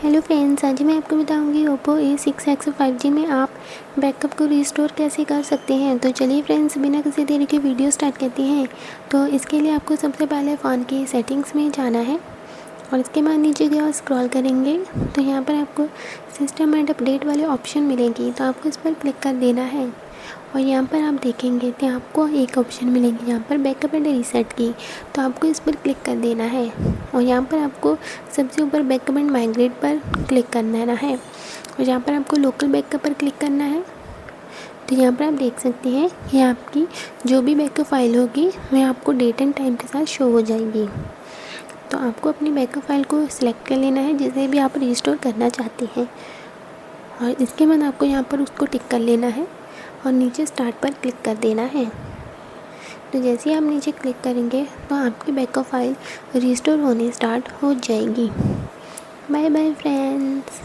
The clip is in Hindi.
हेलो फ्रेंड्स, आज मैं आपको बताऊंगी Oppo A6x 5G में आप बैकअप को रिस्टोर कैसे कर सकते हैं। तो चलिए फ्रेंड्स, बिना किसी देरी के वीडियो स्टार्ट करते हैं। तो इसके लिए आपको सबसे पहले फ़ोन की सेटिंग्स में जाना है और इसके बाद नीचे की ओर स्क्रॉल करेंगे तो यहाँ पर आपको सिस्टम एंड अपडेट वाले ऑप्शन मिलेंगी, तो आपको इस पर क्लिक कर देना है। और यहाँ पर आप देखेंगे तो आपको एक ऑप्शन मिलेगी यहाँ पर बैकअप एंड रीसेट की, तो आपको इस पर क्लिक कर देना है। और यहाँ पर आपको सबसे ऊपर बैकअप एंड माइग्रेट पर क्लिक करना है और यहाँ पर आपको लोकल बैकअप पर क्लिक करना है। तो यहाँ पर आप देख सकते हैं ये आपकी जो भी बैकअप फाइल होगी वह आपको डेट एंड टाइम के साथ शो हो जाएगी। तो आपको अपनी बैकअप फाइल को सिलेक्ट कर लेना है जिसे भी आप रिस्टोर करना चाहते हैं और इसके बाद आपको यहाँ पर उसको टिक कर लेना है और नीचे स्टार्ट पर क्लिक कर देना है। तो जैसे ही आप नीचे क्लिक करेंगे तो आपकी बैकअप फाइल रिस्टोर होने स्टार्ट हो जाएगी। Bye bye friends.